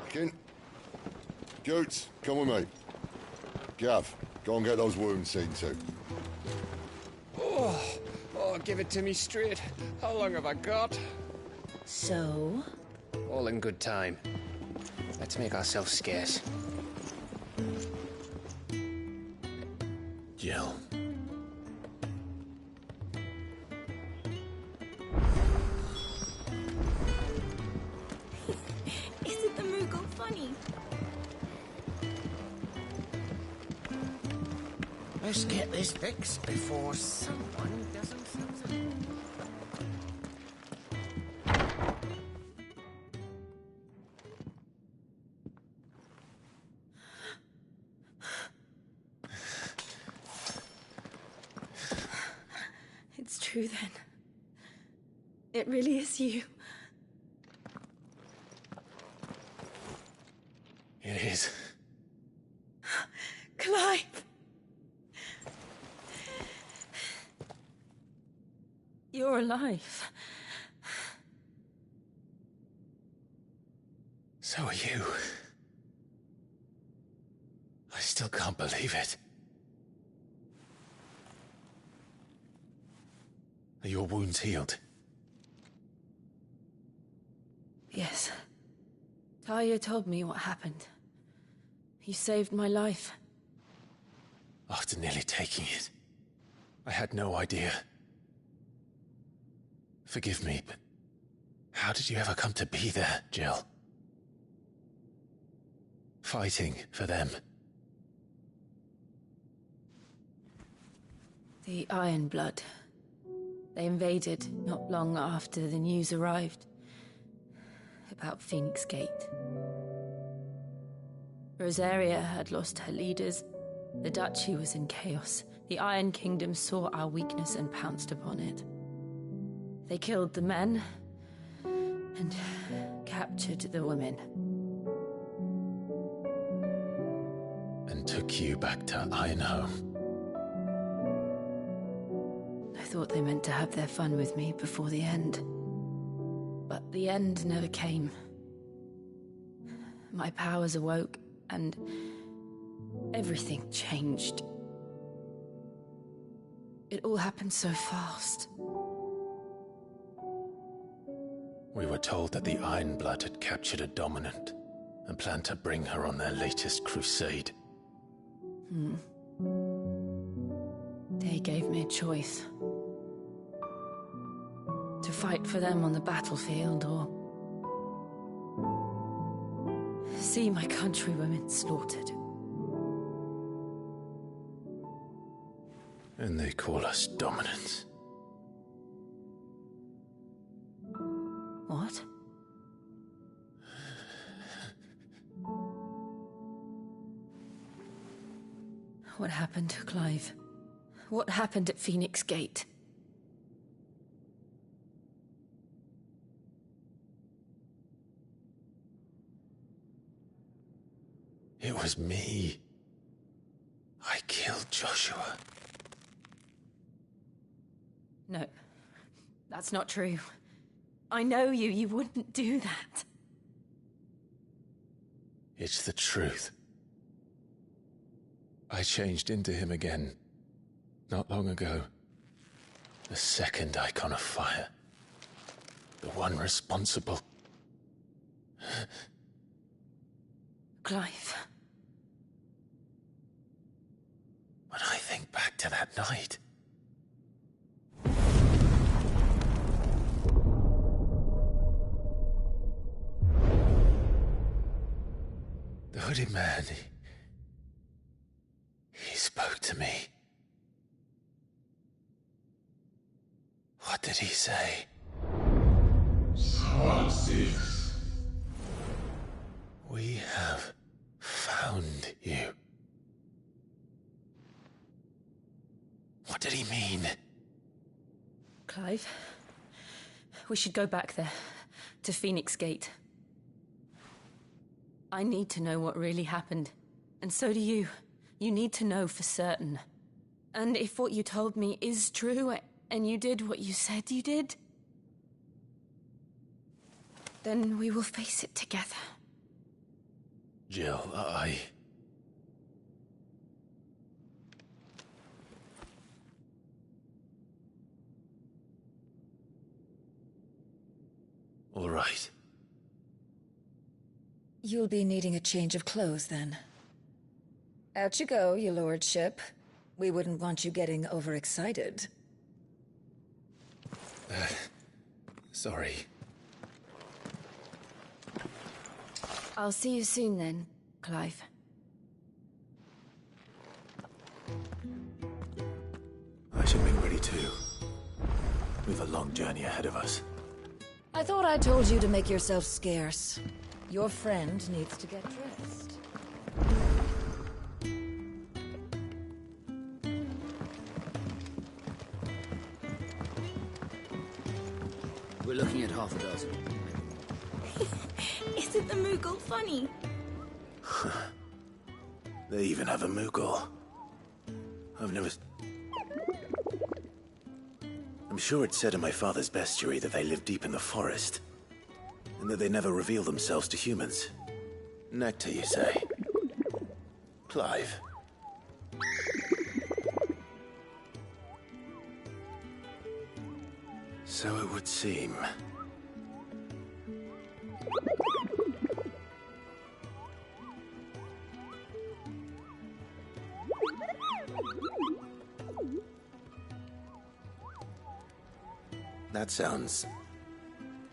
Kin. Goots, come with me. Gav, go and get those wounds seen to. Oh, give it to me straight. How long have I got? So? All in good time. Let's make ourselves scarce. Jill. Isn't the Moogle funny? Let's get this fixed before someone doesn't something. It's true then. It really is you. It is. Clive! You're alive. So are you. I still can't believe it. Are your wounds healed? Yes. Talia told me what happened. You saved my life. After nearly taking it, I had no idea. Forgive me, but how did you ever come to be there, Jill? Fighting for them. The Iron Blood. They invaded not long after the news arrived about Phoenix Gate. Rosaria had lost her leaders. The Duchy was in chaos. The Iron Kingdom saw our weakness and pounced upon it. They killed the men and captured the women. And took you back to Ironhome. I thought they meant to have their fun with me before the end. But the end never came. My powers awoke, and everything changed. It all happened so fast. We were told that the Iron Blood had captured a dominant and planned to bring her on their latest crusade. They gave me a choice. To fight for them on the battlefield, or see my countrywomen slaughtered. And they call us dominants. What? What happened to Clive? What happened at Phoenix Gate? It was me. I killed Joshua. No, that's not true. I know you. You wouldn't do that. It's the truth. I changed into him again, not long ago. The second icon of fire. The one responsible. Clive. When I think back to that night... The hooded man, he spoke to me. What did he say? Ff16. We have found you. What did he mean? Clive, we should go back there, to Phoenix Gate. I need to know what really happened, and so do you. You need to know for certain. And if what you told me is true, and you did what you said you did, then we will face it together. Jill, All right. You'll be needing a change of clothes, then. Out you go, your lordship. We wouldn't want you getting overexcited. Sorry. I'll see you soon then, Clive. I should make ready too. We've a long journey ahead of us. I thought I told you to make yourself scarce. Your friend needs to get dressed. We're looking at half a dozen. Isn't the Moogle funny? They even have a Moogle. I've never... I'm sure it said in my father's bestiary that they live deep in the forest, and that they never reveal themselves to humans. Nectar, you say? Clive. So it would seem. That sounds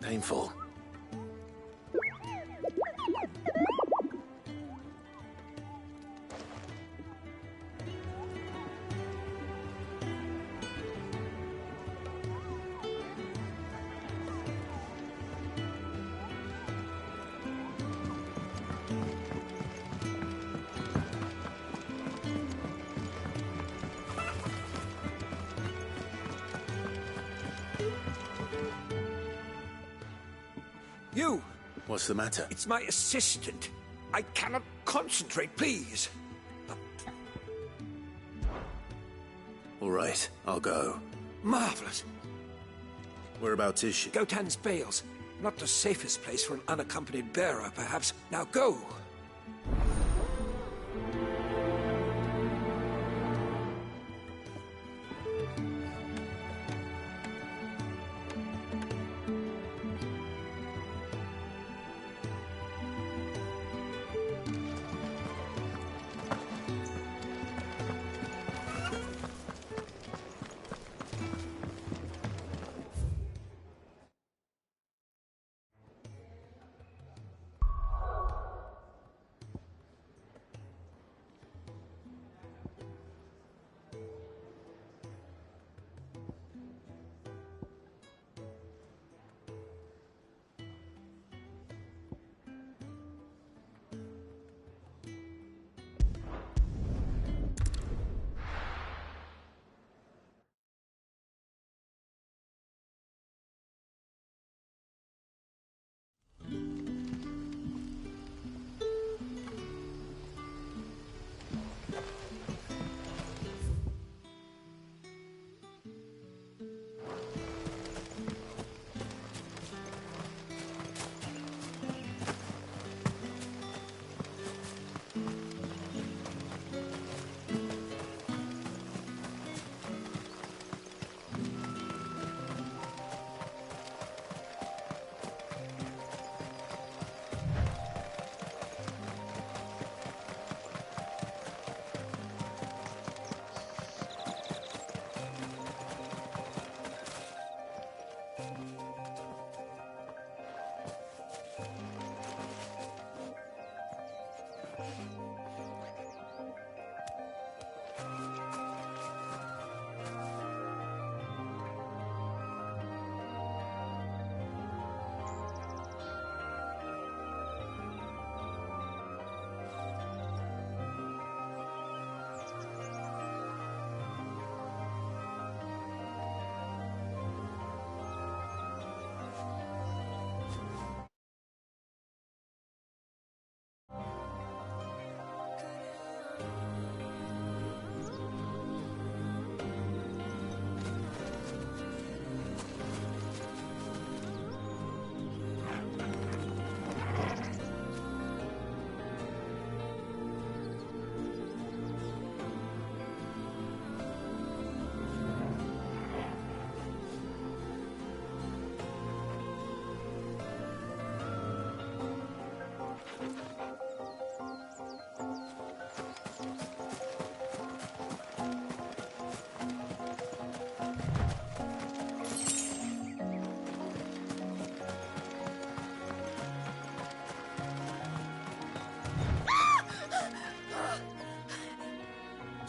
painful. You! What's the matter? It's my assistant. I cannot concentrate, please. All right, I'll go. Marvelous. Whereabouts is she? Gotan's Bales. Not the safest place for an unaccompanied bearer, perhaps. Now go!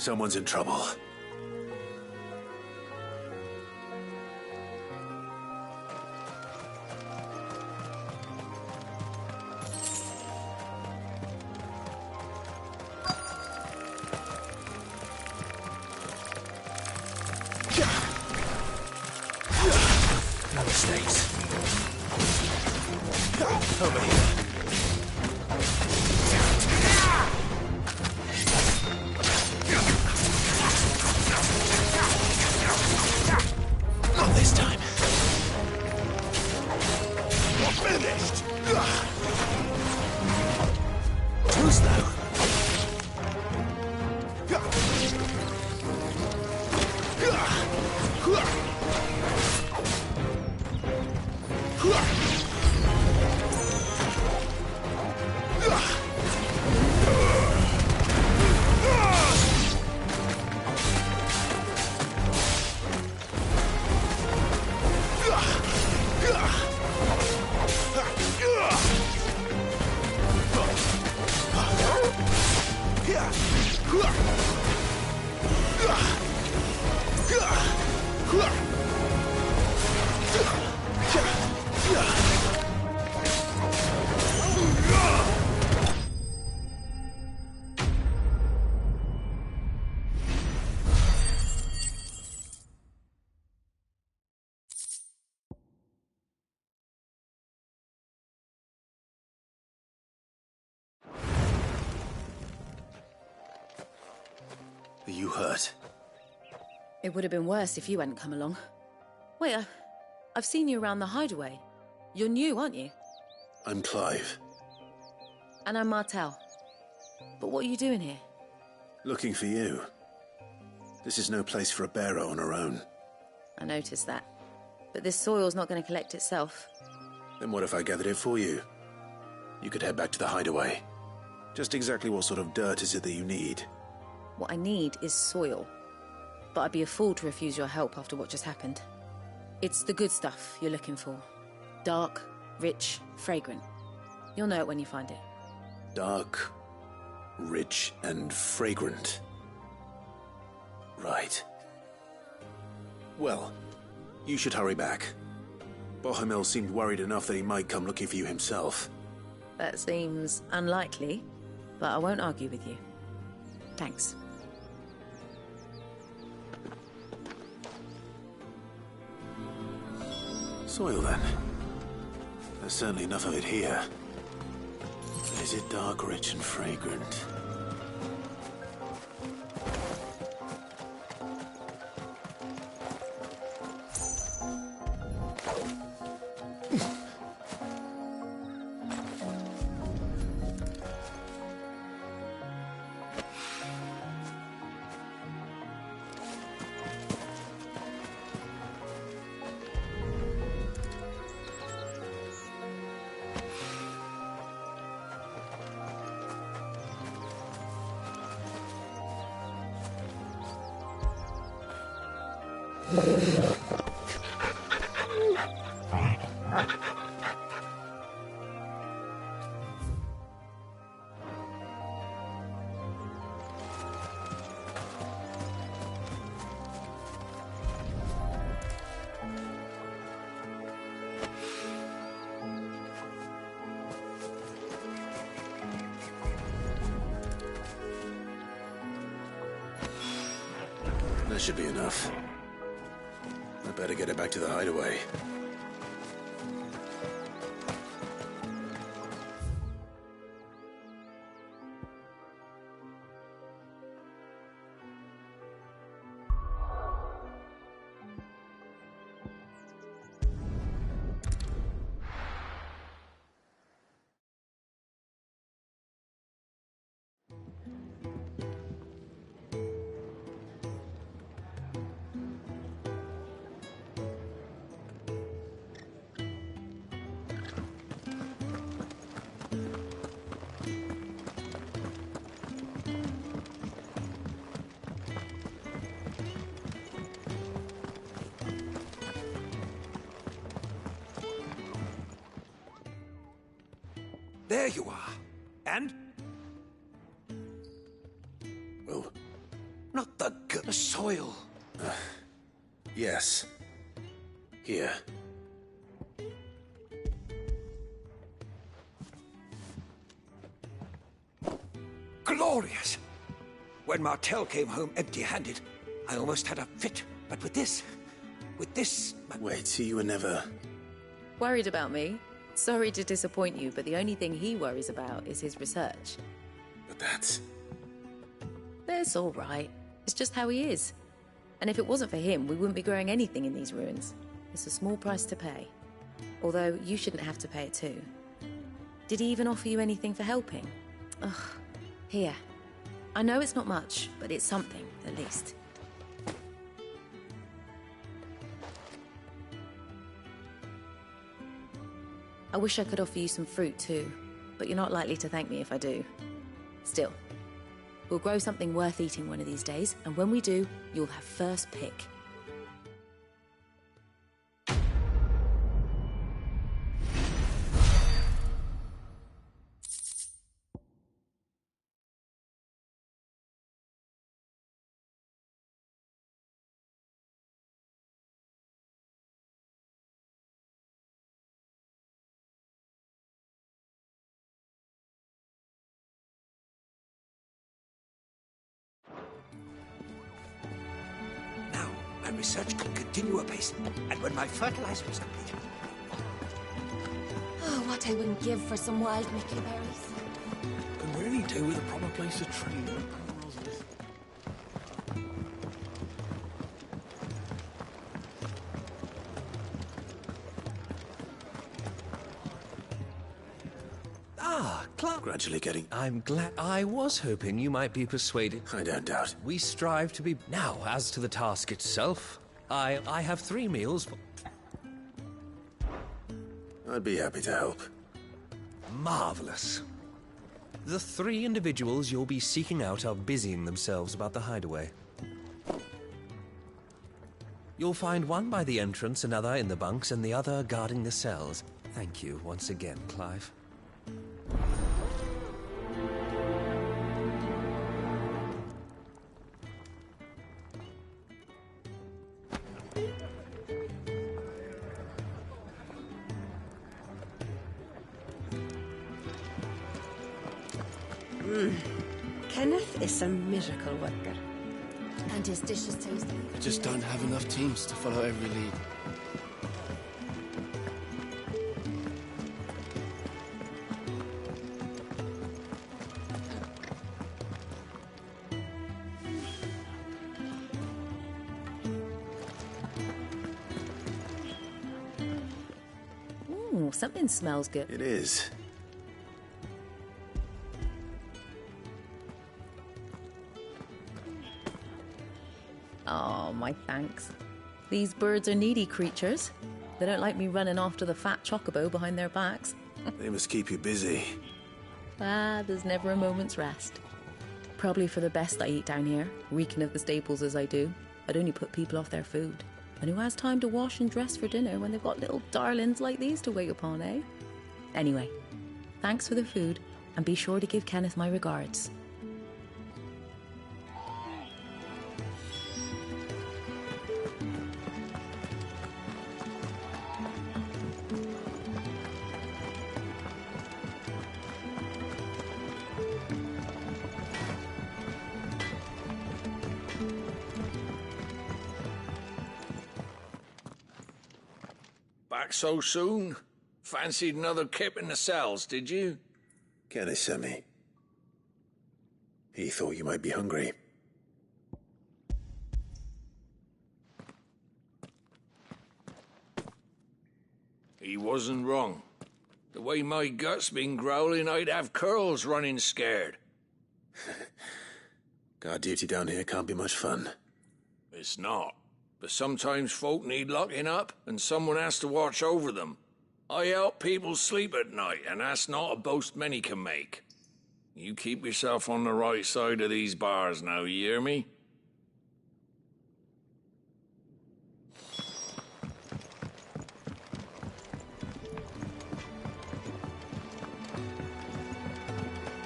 Someone's in trouble. No mistakes. Over here. Not this time. You're finished. Too slow. Are you hurt? It would have been worse if you hadn't come along. Wait, I've seen you around the hideaway. You're new, aren't you? I'm Clive. And I'm Martel. But what are you doing here? Looking for you. This is no place for a bearer on her own. I noticed that. But this soil's not going to collect itself. Then what if I gathered it for you? You could head back to the hideaway. Just exactly what sort of dirt is it that you need? What I need is soil. But I'd be a fool to refuse your help after what just happened. It's the good stuff you're looking for. Dark, rich, fragrant. You'll know it when you find it. Dark, rich, and fragrant. Right. Well, you should hurry back. Bohemil seemed worried enough that he might come looking for you himself. That seems unlikely, but I won't argue with you. Thanks. Soil, then. There's certainly enough of it here. But is it dark, rich, and fragrant? That should be enough. I better get it back to the hideaway. There you are. And? Not the soil. Yes. Here. Glorious! When Martel came home empty-handed, I almost had a fit. But with this... Wait, so you were never... Worried about me? Sorry to disappoint you, but the only thing he worries about is his research. But that's... That's all right. It's just how he is. And if it wasn't for him, we wouldn't be growing anything in these ruins. It's a small price to pay. Although, you shouldn't have to pay it too. Did he even offer you anything for helping? Ugh. Here. I know it's not much, but it's something, at least. I wish I could offer you some fruit too, but you're not likely to thank me if I do. Still, we'll grow something worth eating one of these days, and when we do, you'll have first pick. My research can continue apace, and when my fertilizer is complete... Oh, what I wouldn't give for some wild Mickey berries. Can really do with a proper place to train. Clark. Gradually getting... I'm glad. I was hoping you might be persuaded. I don't doubt. We strive to be... Now, as to the task itself, I have 3 meals for... I'd be happy to help. Marvelous. The 3 individuals you'll be seeking out are busying themselves about the hideaway. You'll find one by the entrance, another in the bunks, and the other guarding the cells. Thank you once again, Clive. Kenneth is a miracle worker. And his dishes taste good. I just don't have enough teams to follow every lead. Ooh, something smells good. It is. Oh, my thanks. These birds are needy creatures. They don't like me running after the fat chocobo behind their backs. They must keep you busy. There's never a moment's rest. Probably for the best I eat down here, reeking of the staples as I do. I'd only put people off their food. And who has time to wash and dress for dinner when they've got little darlings like these to wait upon, eh? Anyway, thanks for the food, and be sure to give Kenneth my regards. Back so soon? Fancied another kip in the cells, did you? Kenneth sent me. He thought you might be hungry. He wasn't wrong. The way my gut's been growling, I'd have curls running scared. Guard duty down here can't be much fun. It's not. But sometimes folk need locking up, and someone has to watch over them. I help people sleep at night, and that's not a boast many can make. You keep yourself on the right side of these bars now, you hear me?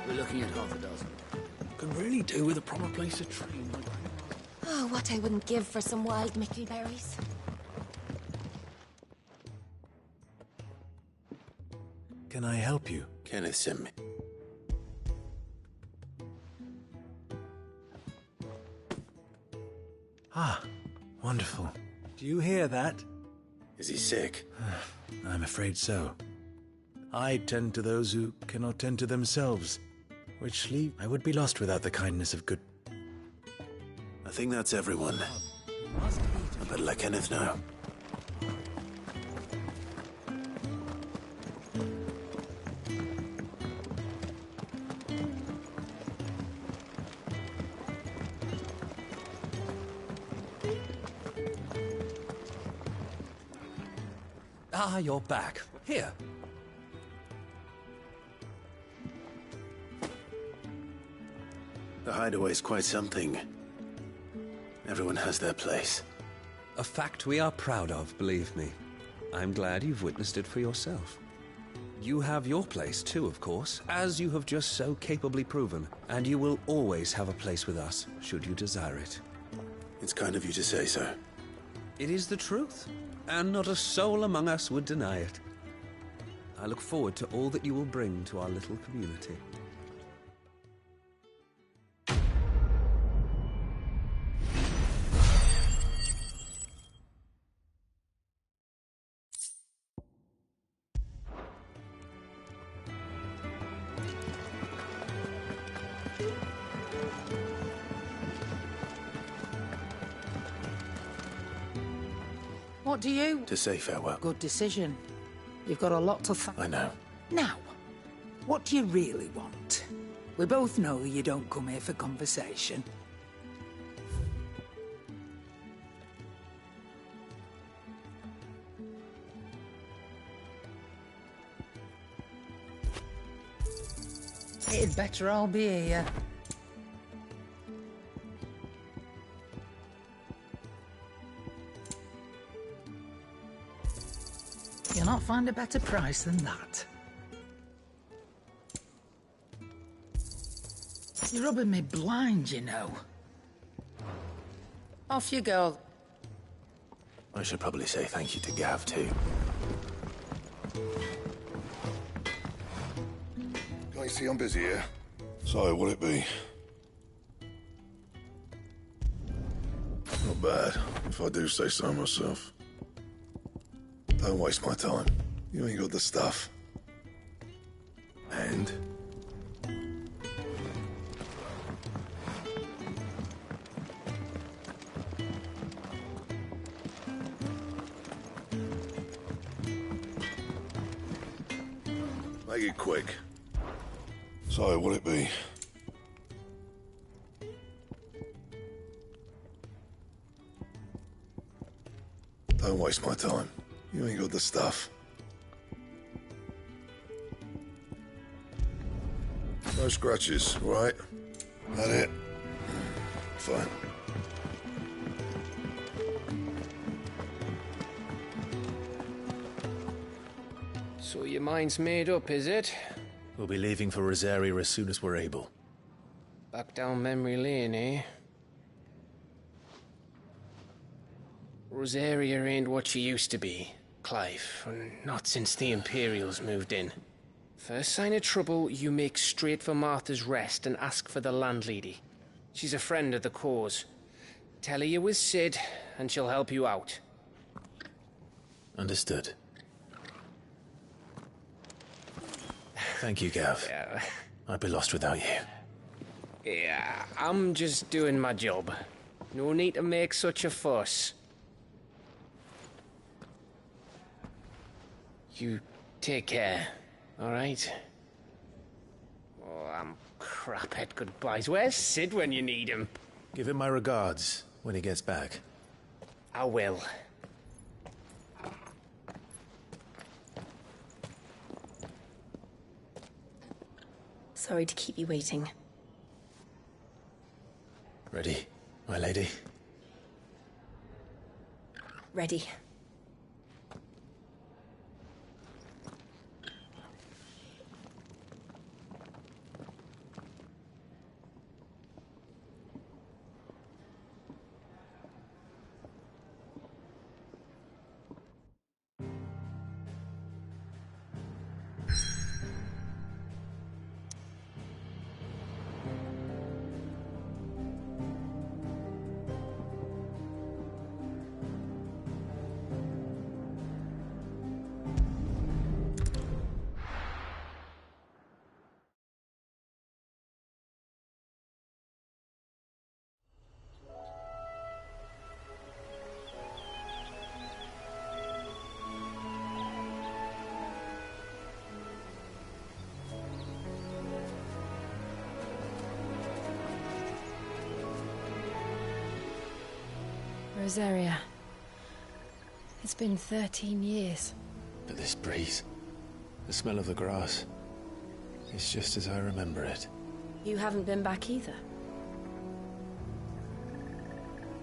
We're looking at half a dozen. Can really do with a proper place to train. Oh, what I wouldn't give for some wild mickleberries. Can I help you? Kenneth sent me. Ah, wonderful. Do you hear that? Is he sick? I'm afraid so. I tend to those who cannot tend to themselves, which leave I would be lost without the kindness of good. I think that's everyone. I better let Kenneth know. Ah, you're back. Here. The hideaway's quite something. Everyone has their place. A fact we are proud of, believe me. I'm glad you've witnessed it for yourself. You have your place too, of course, as you have just so capably proven, and you will always have a place with us, should you desire it. It's kind of you to say so. It is the truth, and not a soul among us would deny it. I look forward to all that you will bring to our little community. What do you... To say farewell. Good decision. You've got a lot to I know. Now, what do you really want? We both know you don't come here for conversation. It'd better all be here. You'll not find a better price than that. You're rubbing me blind, you know. Off you go. I should probably say thank you to Gav, too. Can't you see I'm busy here? So, what'll it be? Not bad, if I do say so myself. Don't waste my time. You ain't got the stuff. And? Make it quick. So, what'll it be? Don't waste my time. You ain't got the stuff. No scratches, right? That it? Fine. So your mind's made up, is it? We'll be leaving for Rosaria as soon as we're able. Back down memory lane, eh? Rosaria ain't what she used to be, Clive. Not since the Imperials moved in. First sign of trouble, you make straight for Martha's Rest and ask for the landlady. She's a friend of the cause. Tell her you was Sid, and she'll help you out. Understood. Thank you, Gav. Yeah. I'd be lost without you. Yeah, I'm just doing my job. No need to make such a fuss. You take care, all right? Oh, I'm crap at goodbyes. Where's Sid when you need him? Give him my regards when he gets back. I will. Sorry to keep you waiting. Ready, my lady? Ready. Rosaria. It's been 13 years. But this breeze, the smell of the grass, it's just as I remember it. You haven't been back either.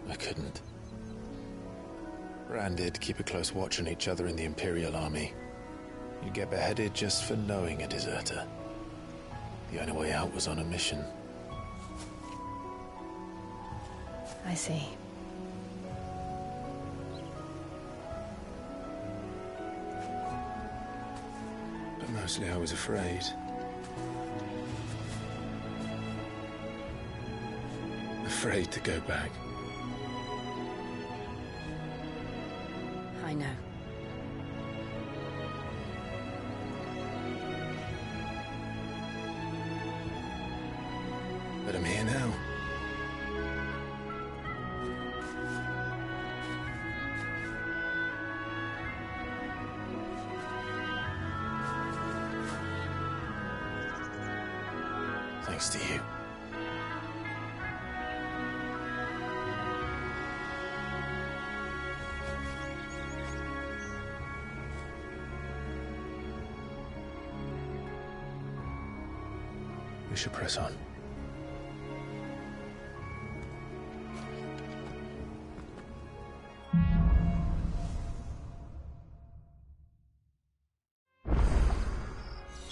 I couldn't. Rand did keep a close watch on each other in the Imperial Army. You'd get beheaded just for knowing a deserter. The only way out was on a mission. I see. But mostly I was afraid. Afraid to go back. I know. But I'm here now. Thanks to you. We should press on.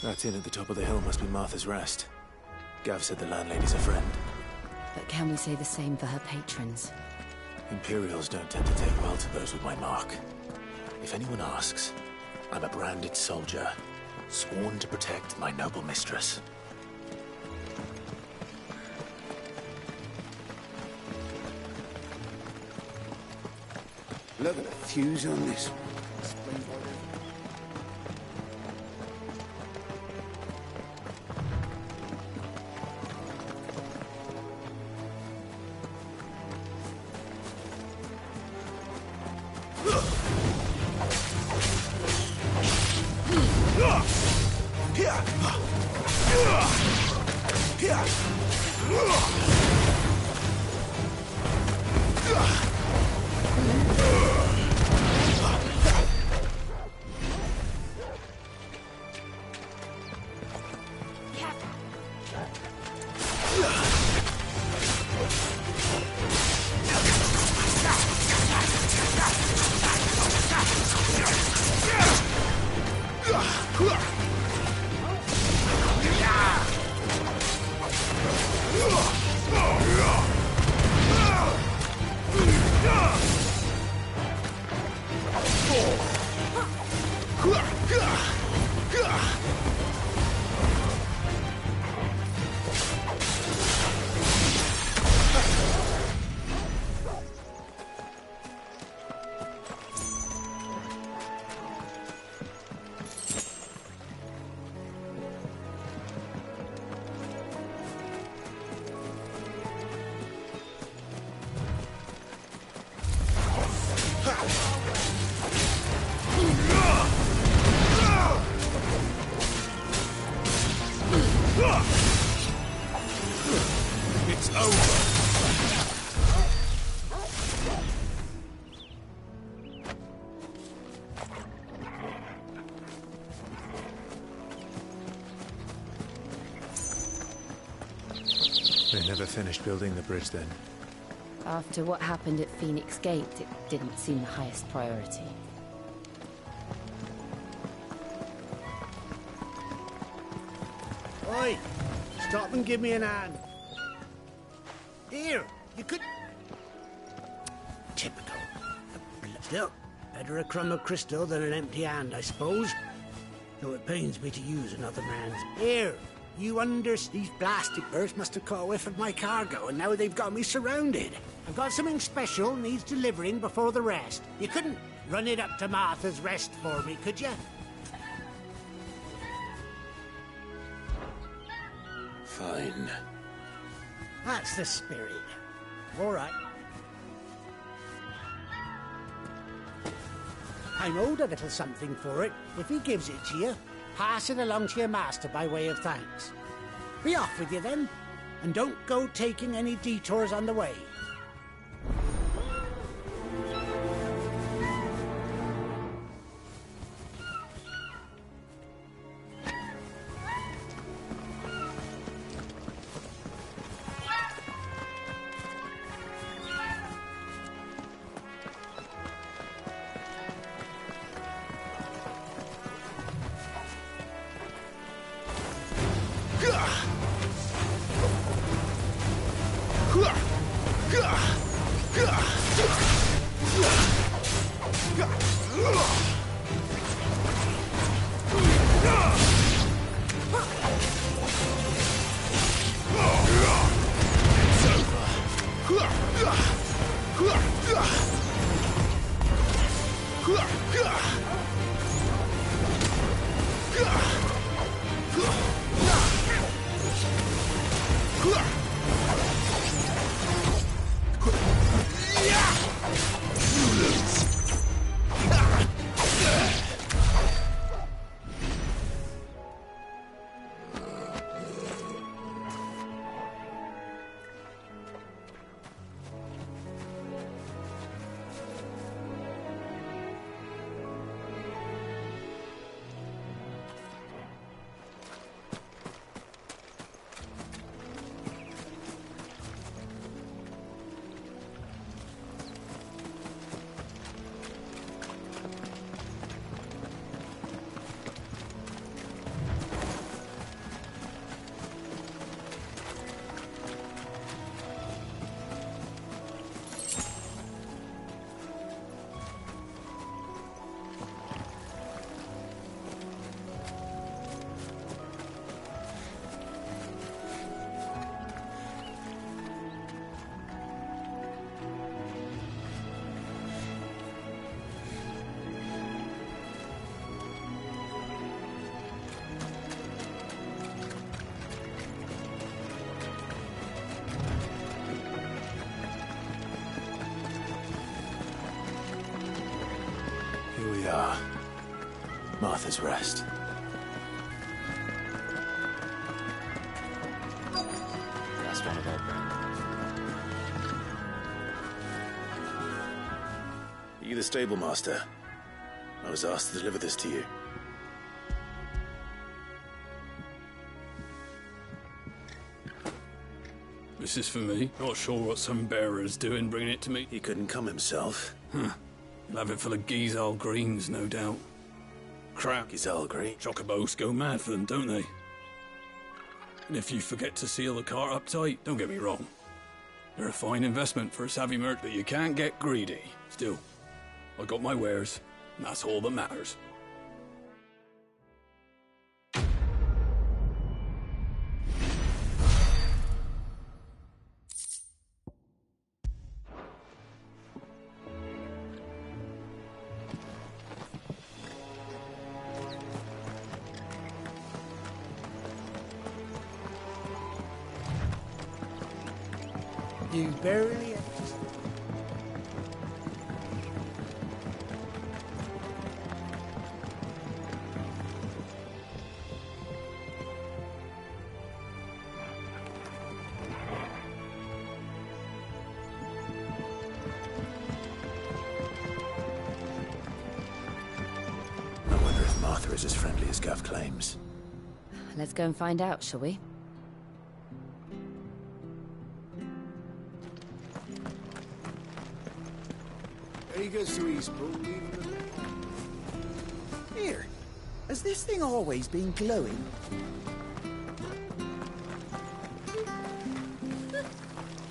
That inn at the top of the hill must be Martha's Rest. Gav said the landlady's a friend. But can we say the same for her patrons? Imperials don't tend to take well to those with my mark. If anyone asks, I'm a branded soldier, sworn to protect my noble mistress. Look at the fuse on this. It's over. They never finished building the bridge then. After what happened at Phoenix Gate, it didn't seem the highest priority. Oi! Stop and give me an hand. Here, you could... Typical. Still, better a crumb of crystal than an empty hand, I suppose. Though it pains me to use another man's. Here, you these plastic birds must have caught a whiff of my cargo, and now they've got me surrounded. I've got something special needs delivering before the rest. You couldn't run it up to Martha's Rest for me, could you? Fine. That's the spirit. All right. I'm owed a little something for it. If he gives it to you, pass it along to your master by way of thanks. Be off with you then, and don't go taking any detours on the way. Here we are. Martha's Rest. That's one of our brand. Are you the stable master? I was asked to deliver this to you. This is for me. Not sure what some bearer's doing bringing it to me. He couldn't come himself. Huh. He'll have it full of Gizal greens, no doubt. Crap. Gizal green? Chocobos go mad for them, don't they? And if you forget to seal the cart up tight, don't get me wrong. They're a fine investment for a savvy merchant, but you can't get greedy. Still, I got my wares, and that's all that matters. You barely... I wonder if Martha is as friendly as Gav claims. Let's go and find out, shall we? He goes to Eastpool, Here, has this thing always been glowing?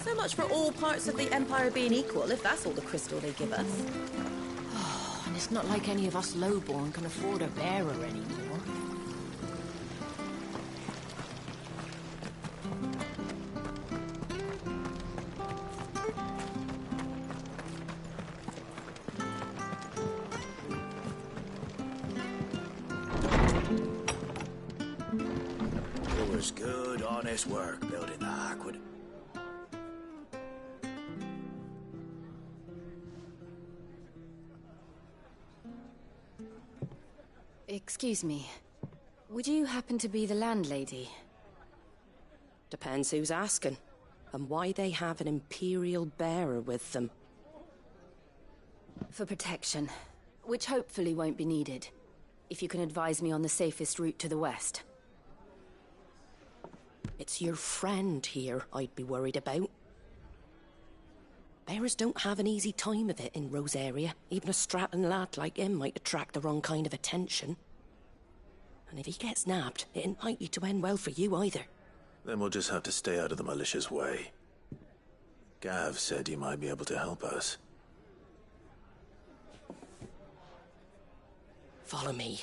So much for all parts of the Empire being equal, if that's all the crystal they give us. Oh, and it's not like any of us lowborn can afford a bearer anymore. It was good, honest work building the Hackwood. Excuse me. Would you happen to be the landlady? Depends who's asking, and why they have an Imperial bearer with them. For protection, which hopefully won't be needed. If you can advise me on the safest route to the west. It's your friend here I'd be worried about. Bearers don't have an easy time of it in Rosaria. Even a Stratton lad like him might attract the wrong kind of attention. And if he gets nabbed, it ain't likely to end well for you either. Then we'll just have to stay out of the militia's way. Gav said you might be able to help us. Follow me.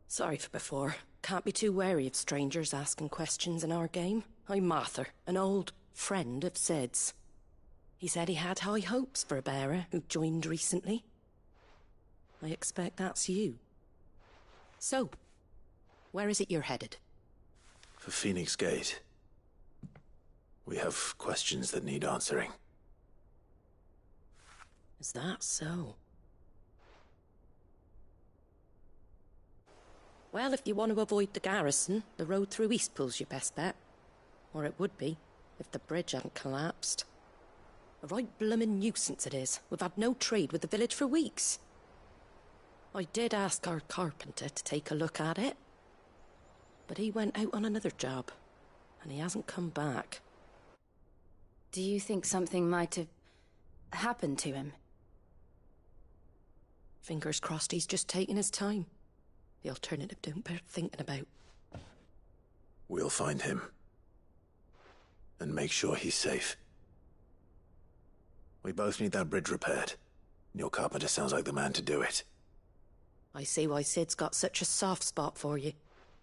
Sorry for before. Can't be too wary of strangers asking questions in our game. I'm Martha, an old friend of Sid's. He said he had high hopes for a bearer who joined recently. I expect that's you. So, where is it you're headed? For Phoenix Gate. We have questions that need answering. Is that so? Well, if you want to avoid the garrison, the road through Eastpool's your best bet. Or it would be, if the bridge hadn't collapsed. A right bloomin' nuisance it is. We've had no trade with the village for weeks. I did ask our carpenter to take a look at it. But he went out on another job, and he hasn't come back. Do you think something might have happened to him? Fingers crossed he's just taking his time. The alternative don't bear thinking about. We'll find him. And make sure he's safe. We both need that bridge repaired. Your carpenter sounds like the man to do it. I see why Sid's got such a soft spot for you.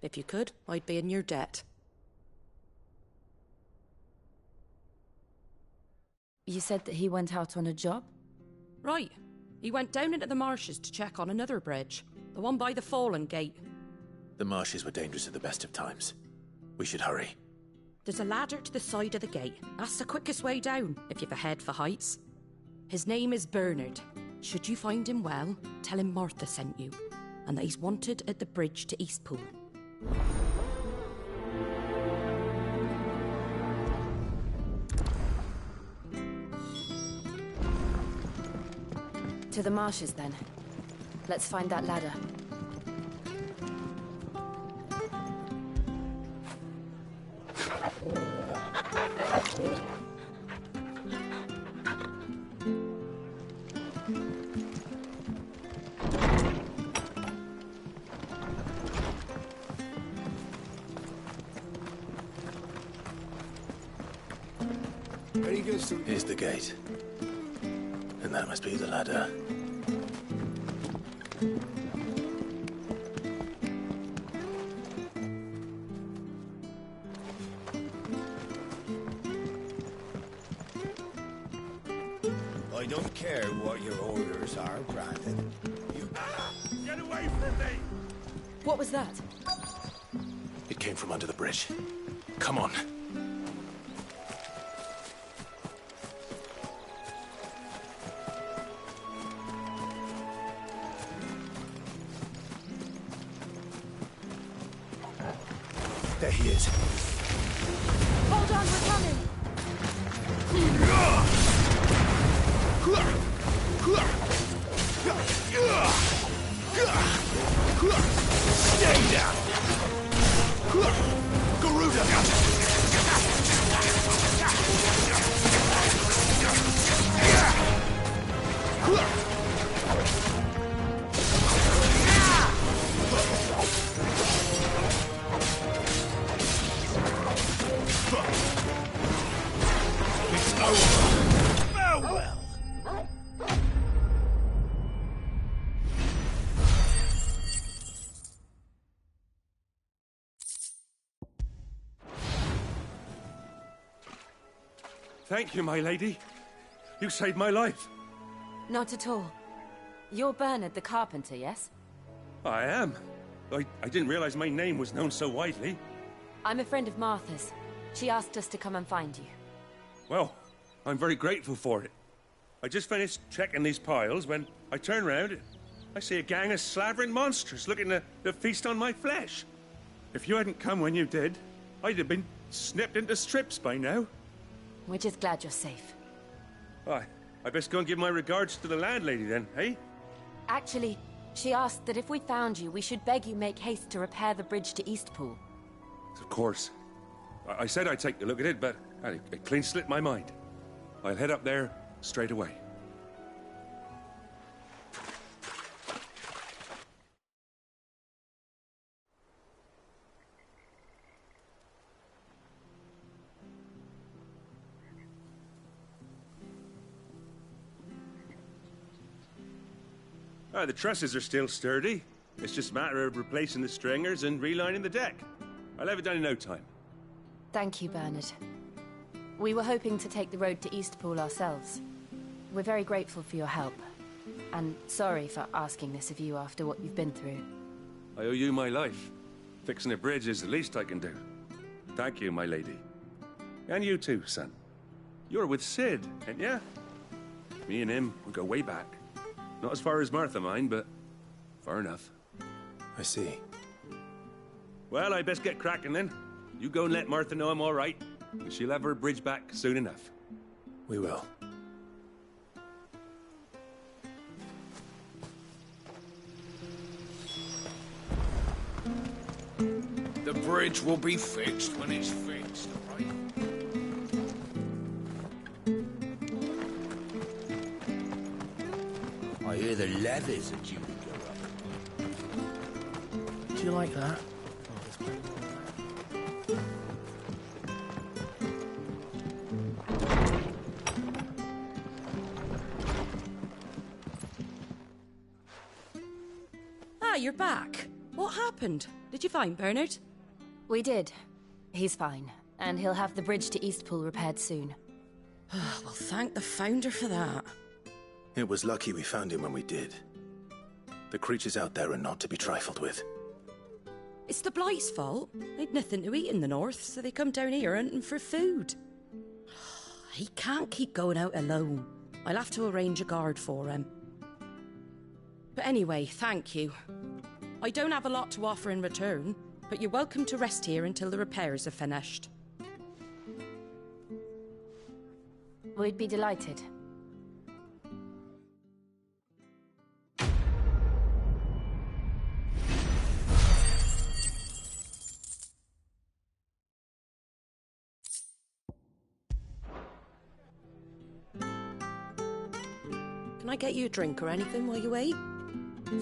If you could, I'd be in your debt. You said that he went out on a job? Right. He went down into the marshes to check on another bridge. The one by the Fallen Gate. The marshes were dangerous at the best of times. We should hurry. There's a ladder to the side of the gate. That's the quickest way down, if you've a head for heights. His name is Bernard. Should you find him well, tell him Martha sent you, and that he's wanted at the bridge to Eastpool. To the marshes, then. Let's find that ladder. Here's the gate. And that must be the ladder. I don't care what your orders are, Brandon. You... Get away from me! What was that? It came from under the bridge. Come on. There he is. Hold on, we're coming! Stay down! Garuda! It's over! Farewell! Thank you, my lady. You saved my life. Not at all. You're Bernard the carpenter, yes? I am. I didn't realize my name was known so widely. I'm a friend of Martha's. She asked us to come and find you. Well, I'm very grateful for it. I just finished checking these piles when I turn round. I see a gang of slavering monsters looking to feast on my flesh. If you hadn't come when you did, I'd have been snipped into strips by now. We're just glad you're safe. I best go and give my regards to the landlady then, eh? Actually, she asked that if we found you, we should beg you make haste to repair the bridge to Eastpool. Of course. I said I'd take a look at it, but it clean slipped my mind. I'll head up there straight away. The trusses are still sturdy. It's just a matter of replacing the stringers and relining the deck. I'll have it done in no time. Thank you, Bernard. We were hoping to take the road to Eastpool ourselves. We're very grateful for your help. And sorry for asking this of you after what you've been through. I owe you my life. Fixing a bridge is the least I can do. Thank you, my lady. And you too, son. You're with Sid, ain't ya? Me and him, we go way back. Not as far as Martha, mind, but far enough. I see. Well, I best get cracking then. You go and let Martha know I'm all right, and she'll have her bridge back soon enough. We will. The bridge will be fixed when it's fixed, right? I hear the levies are due to go up. Do you like that? Ah, you're back. What happened? Did you find Bernard? We did. He's fine, and he'll have the bridge to Eastpool repaired soon. Well, thank the Founder for that. It was lucky we found him when we did. The creatures out there are not to be trifled with. It's the Blight's fault. They'd nothing to eat in the north, so they come down here hunting for food. He can't keep going out alone. I'll have to arrange a guard for him. But anyway, thank you. I don't have a lot to offer in return, but you're welcome to rest here until the repairs are finished. We'd be delighted. Can I get you a drink or anything while you wait?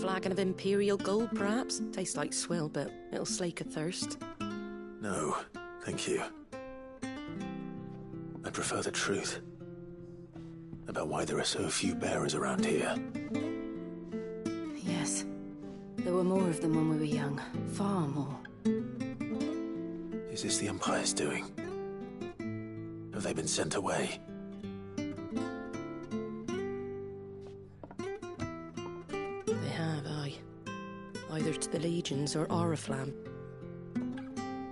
Flagon of Imperial Gold, perhaps? Tastes like swill, but it'll slake a thirst. No, thank you. I prefer the truth about why there are so few bearers around here. Yes. There were more of them when we were young. Far more. Is this the Empire's doing? Have they been sent away? They have, aye. Either to the Legions or Oriflamme.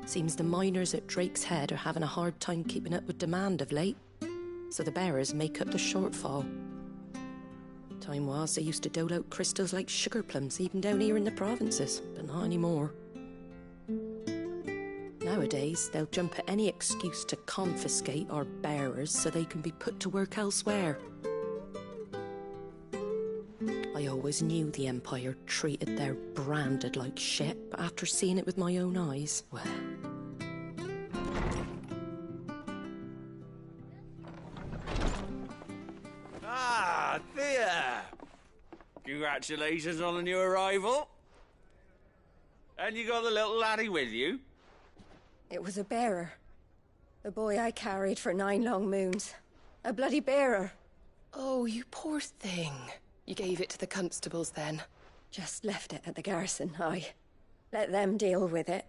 Seems the miners at Drake's Head are having a hard time keeping up with demand of late, so the bearers make up the shortfall. Time was they used to dole out crystals like sugar plums even down here in the provinces, but not anymore. Nowadays, they'll jump at any excuse to confiscate our bearers so they can be put to work elsewhere. I always knew the Empire treated their branded like shit, but after seeing it with my own eyes, well... Ah, Thea! Congratulations on the new arrival. And you got the little laddie with you? It was a bearer. The boy I carried for 9 long moons. A bloody bearer. Oh, you poor thing. You gave it to the constables then? Just left it at the garrison, aye. Let them deal with it.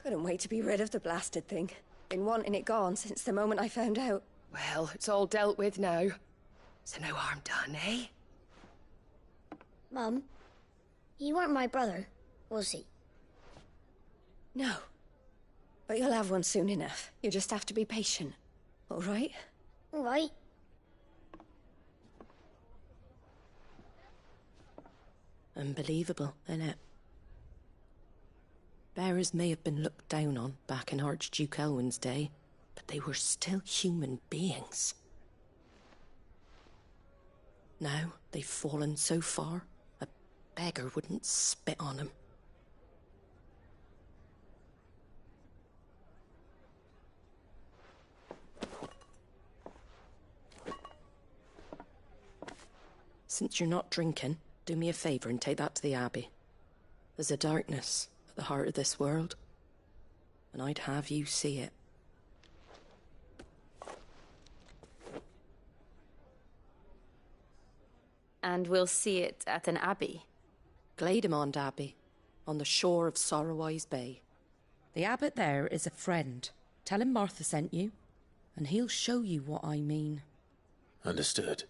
Couldn't wait to be rid of the blasted thing. Been wanting it gone since the moment I found out. Well, it's all dealt with now. So no harm done, eh? Mum, you weren't my brother, was he? No. But you'll have one soon enough. You just have to be patient. All right? All right. Unbelievable, innit? Bearers may have been looked down on back in Archduke Elwin's day, but they were still human beings. Now they've fallen so far, a beggar wouldn't spit on them. Since you're not drinking, do me a favour and take that to the Abbey. There's a darkness at the heart of this world, and I'd have you see it. And we'll see it at an abbey. Glademond Abbey, on the shore of Sorrowise Bay. The abbot there is a friend. Tell him Martha sent you, and he'll show you what I mean. Understood.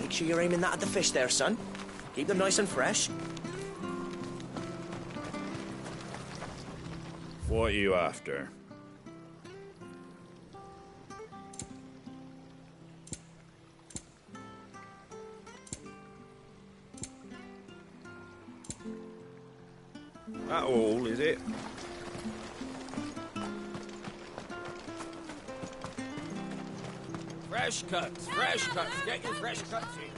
Make sure you're aiming that at the fish there, son. Keep them nice and fresh. What are you after? That all, is it? Fresh cuts, fresh cuts. Get your fresh cuts in.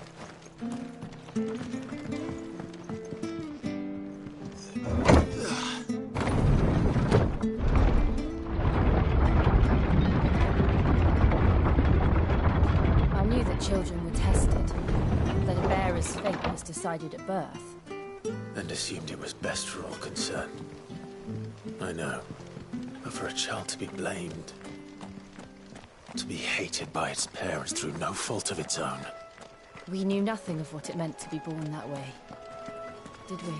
I knew that children were tested, that a bearer's fate was decided at birth. And assumed it was best for all concerned. I know. But for a child to be blamed, to be hated by its parents through no fault of its own. We knew nothing of what it meant to be born that way, did we?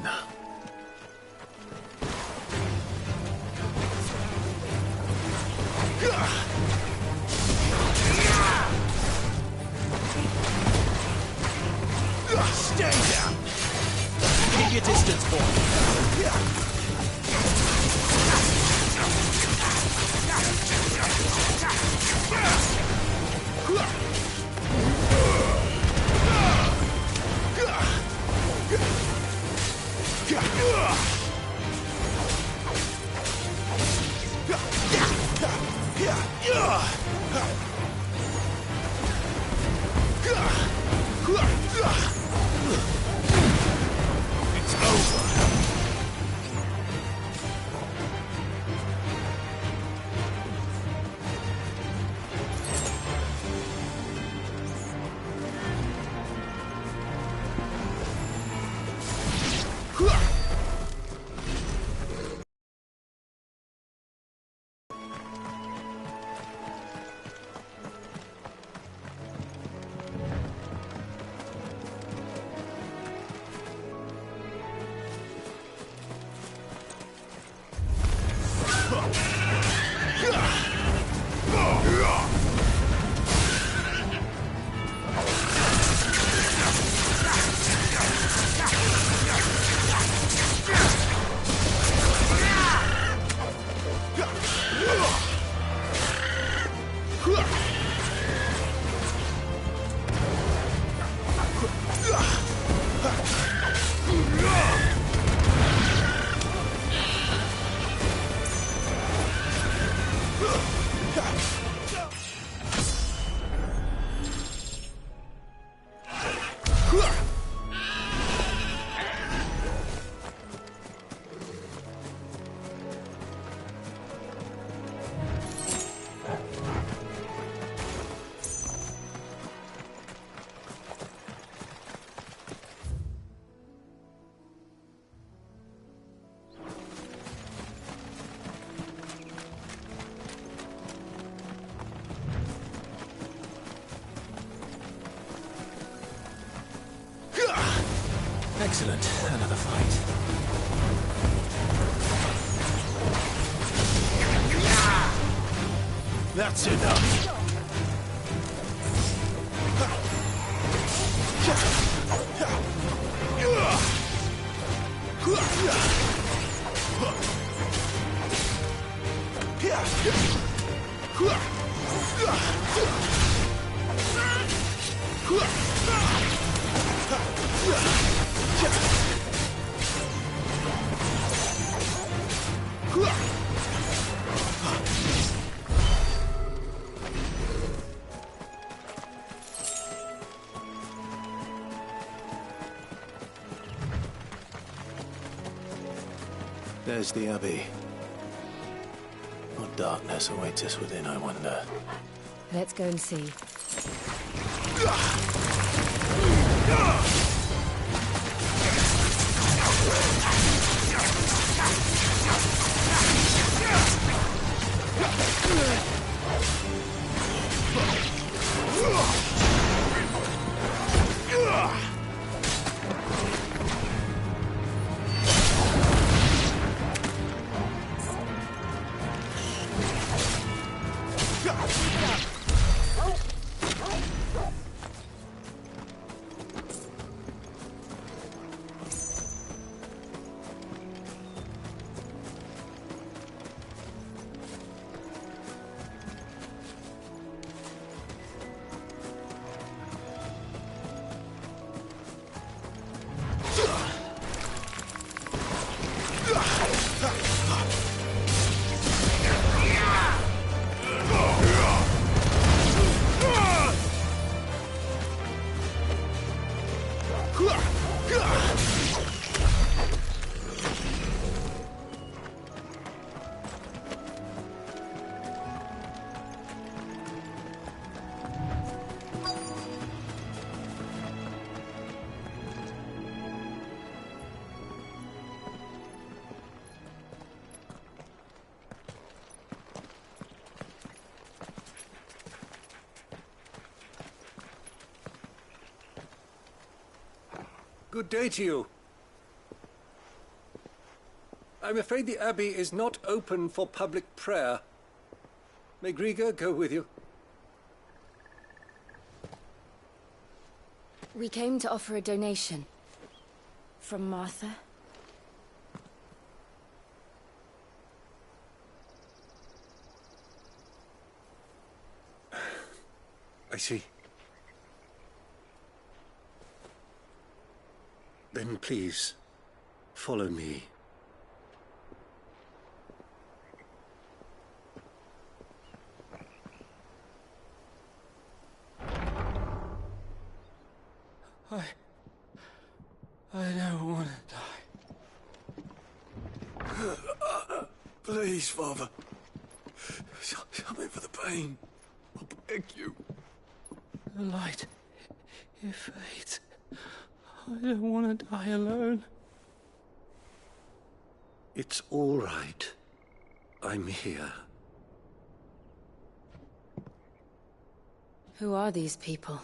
No. Stay down! Keep your distance, boy. It's over. Excellent. Another fight. That's enough. There's the Abbey. What darkness awaits us within, I wonder? Let's go and see. Good day to you. I'm afraid the Abbey is not open for public prayer. May Grieger go with you? We came to offer a donation. From Martha. I see. Then please, follow me. I don't want to die. Please, Father. Show me for the pain. I beg you. The light, it fades. I don't want to die alone. It's all right. I'm here. Who are these people?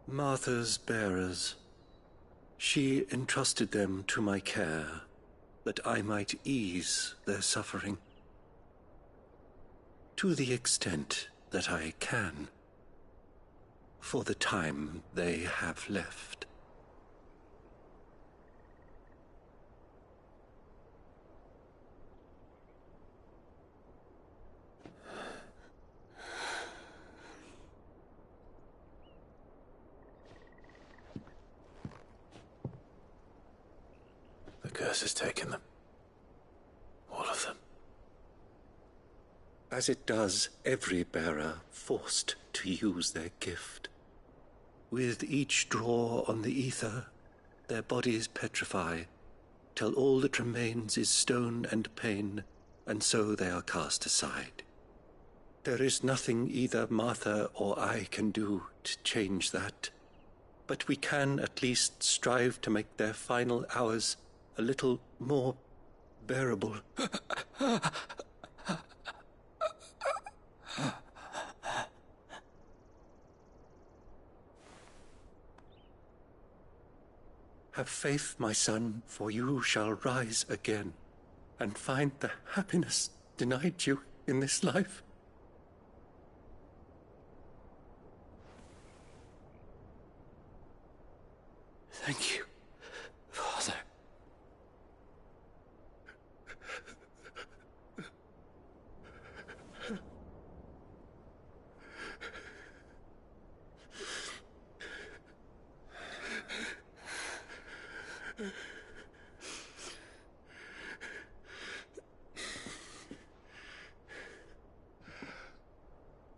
Martha's bearers. She entrusted them to my care, that I might ease their suffering. To the extent that I can. For the time they have left. The curse has taken them. All of them. As it does every bearer forced to use their gift. With each draw on the ether, their bodies petrify, till all that remains is stone and pain, and so they are cast aside. There is nothing either Martha or I can do to change that, but we can at least strive to make their final hours a little more bearable. Have faith, my son, for you shall rise again, and find the happiness denied you in this life. Thank you, Father.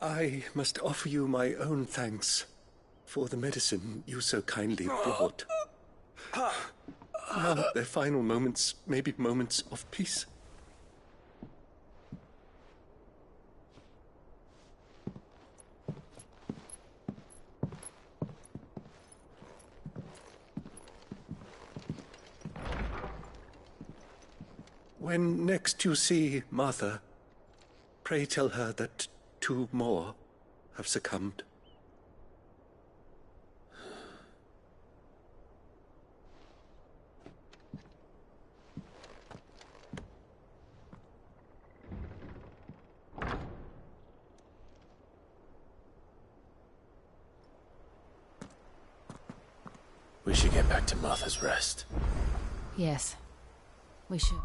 I must offer you my own thanks for the medicine you so kindly brought. Now their final moments may be moments of peace. When next you see Martha, pray tell her that 2 more have succumbed. We should get back to Martha's Rest. Yes, we should.